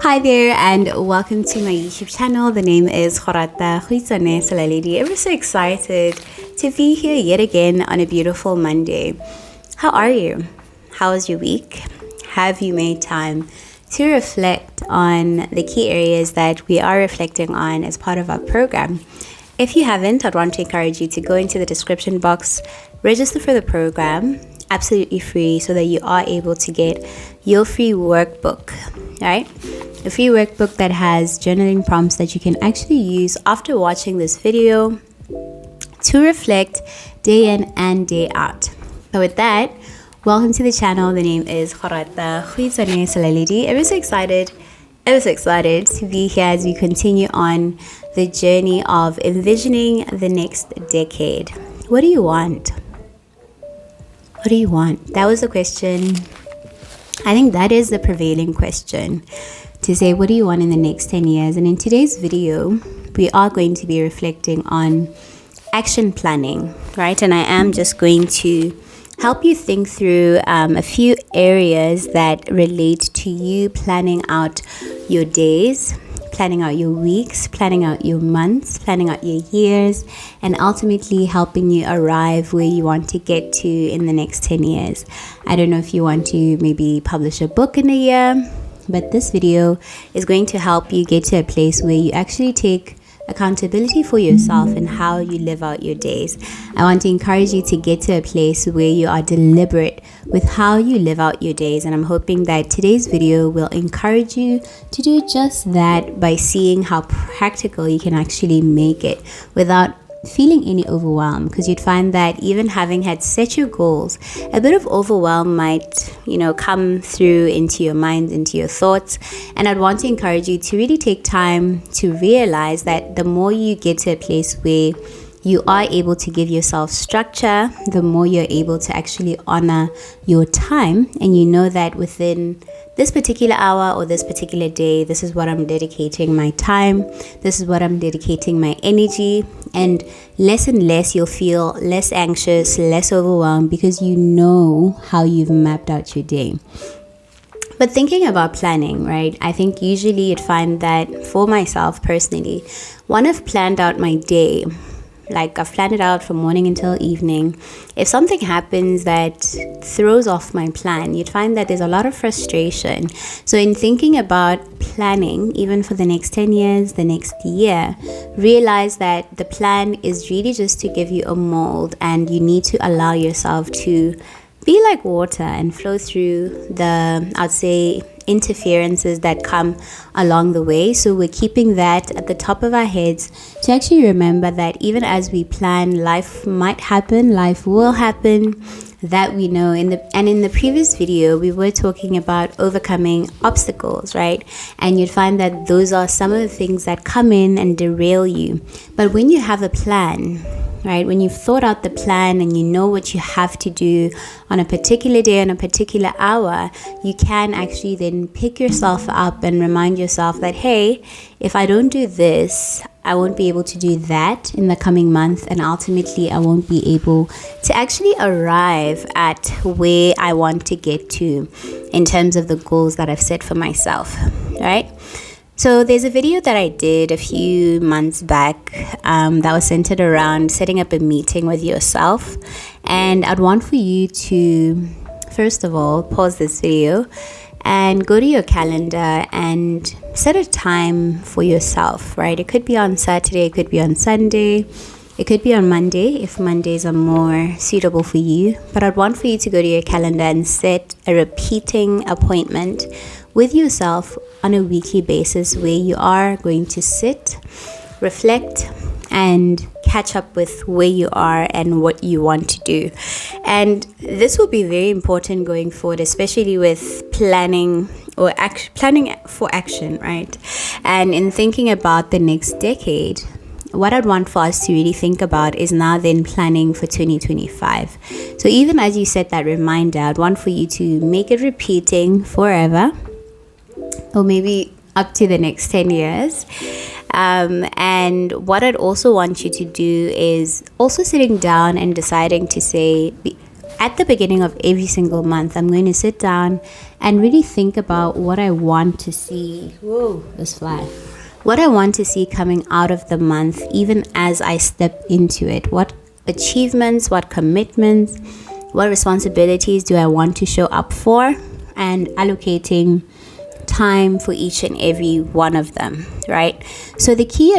Hi there and welcome to my YouTube channel. The name is Gorata.Selaledi. I'm so excited to be here yet again on a beautiful Monday. How are you? How was your week? Have you made time to reflect on the key areas that we are reflecting on as part of our program? If you haven't, I'd want to encourage you to go into the description box, register for the program, absolutely free, so that you are able to get your free workbook, right? A free workbook that has journaling prompts that you can actually use after watching this video to reflect day in and day out. So with that, welcome to the channel. The name is Gorata.Selaledi. I'm so excited to be here as we continue on the journey of envisioning the next decade. What do you want? What do you want? That was the question. I think that is the prevailing question, to say, what do you want in the next 10 years? And in today's video, we are going to be reflecting on action planning, right? And I am just going to help you think through a few areas that relate to you planning out your days, planning out your weeks, planning out your months, planning out your years, and ultimately helping you arrive where you want to get to in the next 10 years. I don't know if you want to maybe publish a book in a year, but this video is going to help you get to a place where you actually take accountability for yourself and how you live out your days. I want to encourage you to get to a place where you are deliberate with how you live out your days, and I'm hoping that today's video will encourage you to do just that by seeing how practical you can actually make it without feeling any overwhelm, because you'd find that even having had set your goals, a bit of overwhelm might come through into your mind, into your thoughts. And I'd want to encourage you to really take time to realize that the more you get to a place where you are able to give yourself structure, the more you're able to actually honor your time, and you know that within this particular hour or this particular day, this is what I'm dedicating my time, this is what I'm dedicating my energy, and less you'll feel less anxious, less overwhelmed, because you know how you've mapped out your day. But thinking about planning, right, I think usually you'd find that for myself personally, when I've planned out my day, like I've planned it out from morning until evening, if something happens that throws off my plan, you'd find that there's a lot of frustration. So in thinking about planning, even for the next 10 years, the next year, realize that the plan is really just to give you a mold, and you need to allow yourself to be like water and flow through the, I'd say, interferences that come along the way. So we're keeping that at the top of our heads to actually remember that even as we plan, life might happen, life will happen, that we know. In the previous video, we were talking about overcoming obstacles, right? And you'd find that those are some of the things that come in and derail you. But when you have a plan, right, when you've thought out the plan and you know what you have to do on a particular day, on a particular hour, you can actually then pick yourself up and remind yourself that, hey, if I don't do this, I won't be able to do that in the coming month, and ultimately I won't be able to actually arrive at where I want to get to in terms of the goals that I've set for myself, right? So there's a video that I did a few months back that was centered around setting up a meeting with yourself. And I'd want for you to, first of all, pause this video and go to your calendar and set a time for yourself, right? It could be on Saturday, it could be on Sunday, it could be on Monday, if Mondays are more suitable for you. But I'd want for you to go to your calendar and set a repeating appointment with yourself on a weekly basis, where you are going to sit, reflect, and catch up with where you are and what you want to do. And this will be very important going forward, especially with planning or planning for action, right? And in thinking about the next decade, what I'd want for us to really think about is now then planning for 2025. So even as you set that reminder, I'd want for you to make it repeating forever, or maybe up to the next 10 years. And what I'd also want you to do is also sitting down and deciding to say, at the beginning of every single month, I'm going to sit down and really think about what I want to see. Whoa, this fly. What I want to see coming out of the month, even as I step into it. What achievements, what commitments, what responsibilities do I want to show up for, and allocating time for each and every one of them, right? So the key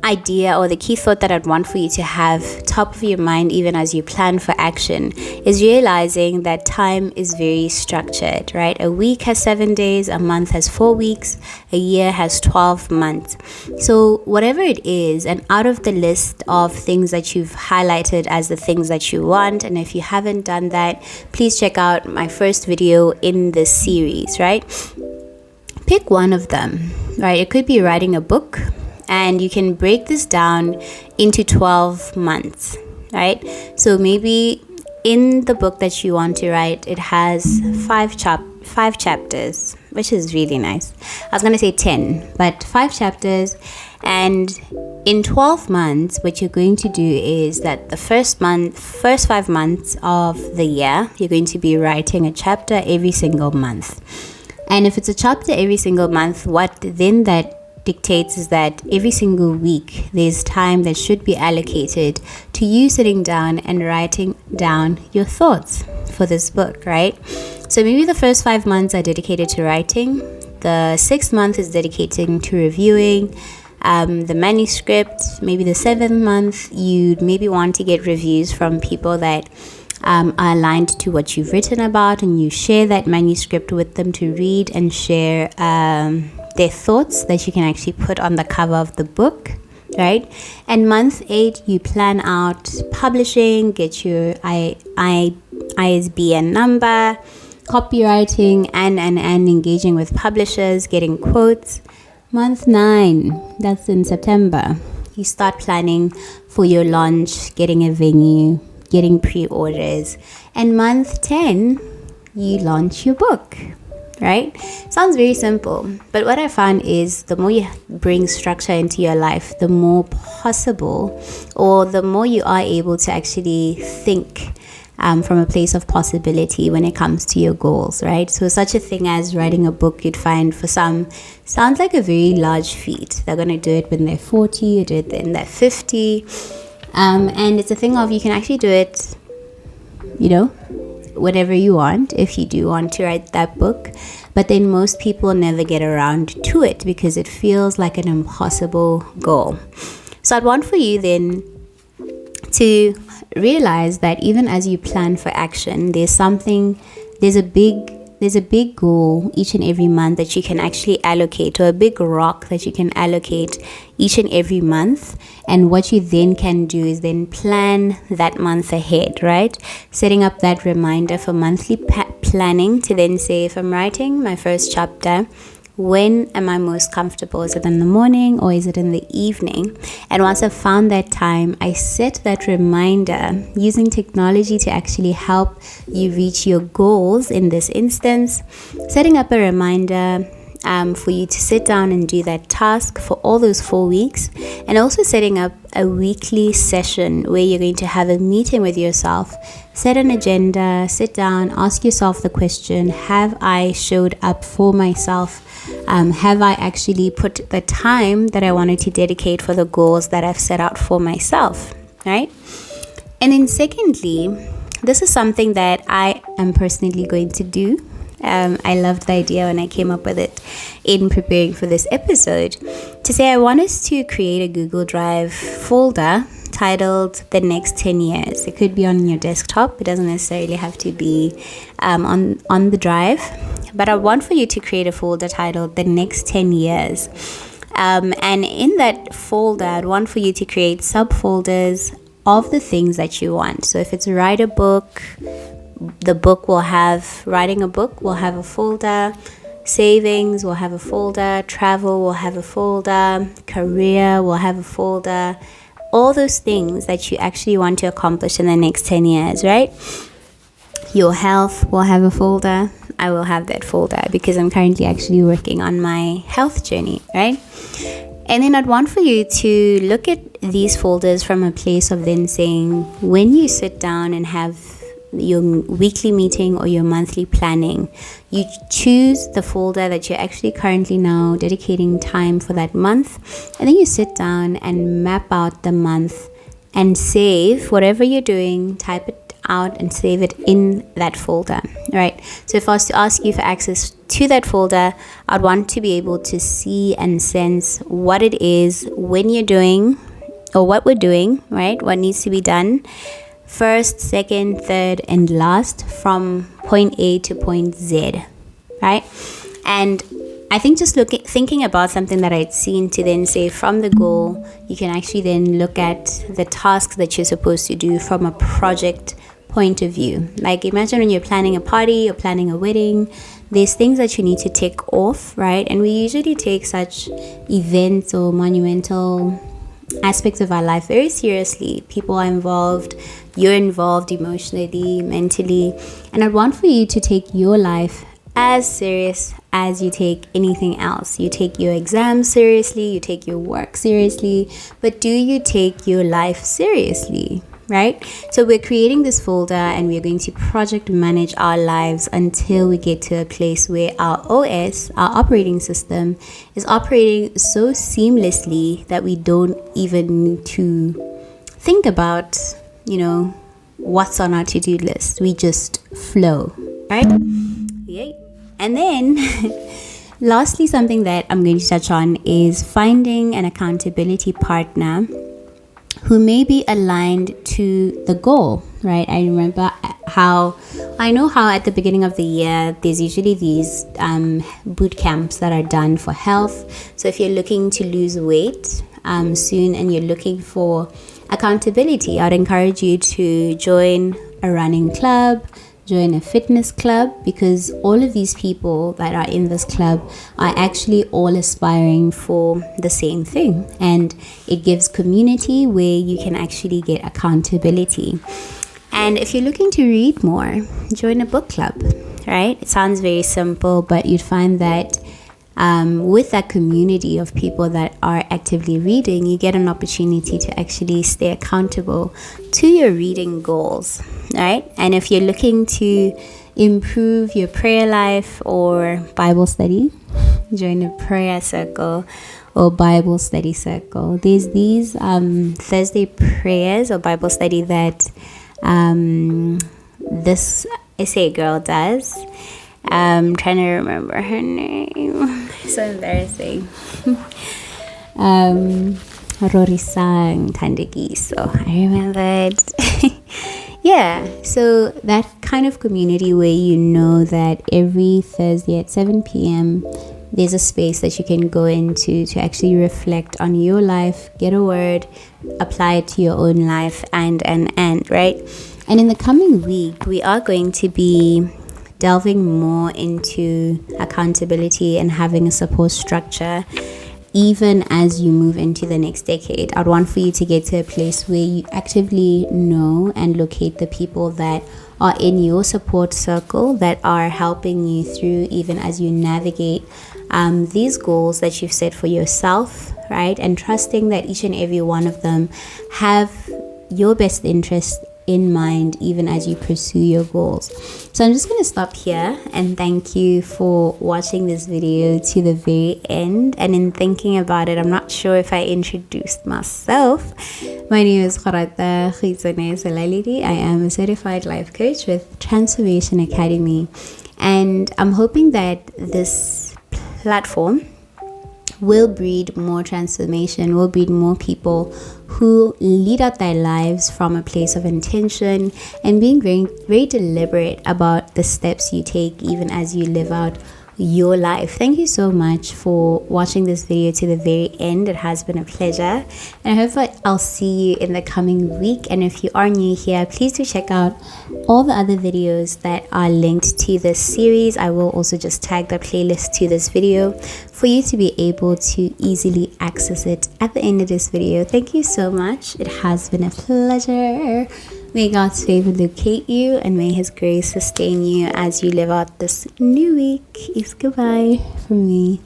idea or the key thought that I'd want for you to have top of your mind even as you plan for action is realizing that time is very structured, right? A week has 7 days, a month has 4 weeks, a year has 12 months. So whatever it is, and out of the list of things that you've highlighted as the things that you want, and if you haven't done that, please check out my first video in this series, right? Pick one of them, right? It could be writing a book, and you can break this down into 12 months, right? So maybe in the book that you want to write, it has five chapters, which is really nice. I was going to say 10, but 5 chapters. And in 12 months, what you're going to do is that the first 5 months of the year, you're going to be writing a chapter every single month. And if it's a chapter every single month, what then that dictates is that every single week there's time that should be allocated to you sitting down and writing down your thoughts for this book, right? So maybe the first 5 months are dedicated to writing. The 6th month is dedicating to reviewing the manuscript. Maybe the 7th month you maybe want to get reviews from people that are aligned to what you've written about, and you share that manuscript with them to read and share their thoughts that you can actually put on the cover of the book, right? And month 8, you plan out publishing, get your ISBN number, copywriting, and engaging with publishers, getting quotes. Month 9, that's in September, you start planning for your launch, getting a venue, getting pre-orders. And month 10, you launch your book, right? Sounds very simple, but what I found is the more you bring structure into your life, the more possible, or the more you are able to actually think from a place of possibility when it comes to your goals, right? So such a thing as writing a book, you'd find for some sounds like a very large feat. They're going to do it when they're 40, or do it when they're 50. And it's a thing of you can actually do it, whatever you want, if you do want to write that book. But then most people never get around to it because it feels like an impossible goal. So I'd want for you then to realize that even as you plan for action, there's a big goal each and every month that you can actually allocate, or a big rock that you can allocate each and every month. And what you then can do is then plan that month ahead, right? Setting up that reminder for monthly planning to then say, if I'm writing my first chapter, when am I most comfortable? Is it in the morning or is it in the evening? And once I've found that time, I set that reminder using technology to actually help you reach your goals. In this instance, setting up a reminder for you to sit down and do that task for all those 4 weeks, and also setting up a weekly session where you're going to have a meeting with yourself, set an agenda, sit down, ask yourself the question, have I showed up for myself? Have I actually put the time that I wanted to dedicate for the goals that I've set out for myself, right? And then secondly, this is something that I am personally going to do. I loved the idea when I came up with it in preparing for this episode, to say I want us to create a Google Drive folder titled The Next 10 Years. It could be on your desktop. It doesn't necessarily have to be on the drive. But I want for you to create a folder titled The Next 10 Years. And in that folder, I'd want for you to create subfolders of the things that you want. So if it's write a book, the book will have, writing a book will have a folder, savings will have a folder, travel will have a folder, career will have a folder, all those things that you actually want to accomplish in the next 10 years, right? Your health will have a folder. I will have that folder because I'm currently actually working on my health journey, right? And then I'd want for you to look at these folders from a place of then saying, when you sit down and have your weekly meeting or your monthly planning. You choose the folder that you're actually currently now dedicating time for that month, and then you sit down and map out the month and save whatever you're doing, type it out and save it in that folder, right? So if I was to ask you for access to that folder, I'd want to be able to see and sense what it is when you're doing, or what we're doing, right? What needs to be done first, second, third, and last from point A to point Z, right? And I think just thinking about something that I'd seen to then say from the goal, you can actually then look at the tasks that you're supposed to do from a project point of view. Like imagine when you're planning a party or planning a wedding, there's things that you need to tick off, right? And we usually take such events or monumental aspects of our life very seriously. People are involved, you're involved emotionally, mentally, and I want for you to take your life as serious as you take anything else. You take your exams seriously, you take your work seriously, but do you take your life seriously? Right? So we're creating this folder and we're going to project manage our lives until we get to a place where our OS, our operating system, is operating so seamlessly that we don't even need to think about, what's on our to-do list. We just flow, right? Yay. And then lastly, something that I'm going to touch on is finding an accountability partner who may be aligned to the goal, right? I remember how at the beginning of the year, there's usually these boot camps that are done for health. So if you're looking to lose weight soon and you're looking for accountability, I'd encourage you to join a running club, join a fitness club, because all of these people that are in this club are actually all aspiring for the same thing, and it gives community where you can actually get accountability. And if you're looking to read more, join a book club, right? It sounds very simple, but you'd find that with that community of people that are actively reading, you get an opportunity to actually stay accountable to your reading goals, right? And if you're looking to improve your prayer life or Bible study, join a prayer circle or Bible study circle. There's these Thursday prayers or Bible study that this essay girl does. I'm trying to remember her name. So embarrassing. Rorisang Tandegi. So I remembered. Yeah. So that kind of community where you know that every Thursday at 7 p.m. there's a space that you can go into to actually reflect on your life, get a word, apply it to your own life, and right? And in the coming week, we are going to be delving more into accountability and having a support structure even as you move into the next decade. I'd want for you to get to a place where you actively know and locate the people that are in your support circle that are helping you through even as you navigate these goals that you've set for yourself, right? And trusting that each and every one of them have your best interest in mind even as you pursue your goals. So I'm just going to stop here and thank you for watching this video to the very end. And in thinking about it, I'm not sure if I introduced myself. My name is Gorata.Selaledi. I am a certified life coach with Transformation Academy, and I'm hoping that this platform will breed more transformation, will breed more people who lead out their lives from a place of intention and being very, very deliberate about the steps you take even as you live out your life. Thank you so much for watching this video to the very end. It has been a pleasure, and I hope that I'll see you in the coming week. And if you are new here, please do check out all the other videos that are linked to this series. I will also just tag the playlist to this video for you to be able to easily access it at the end of this video. Thank you so much. It has been a pleasure. May God's favor locate you, and may His grace sustain you as you live out this new week. It's goodbye from me.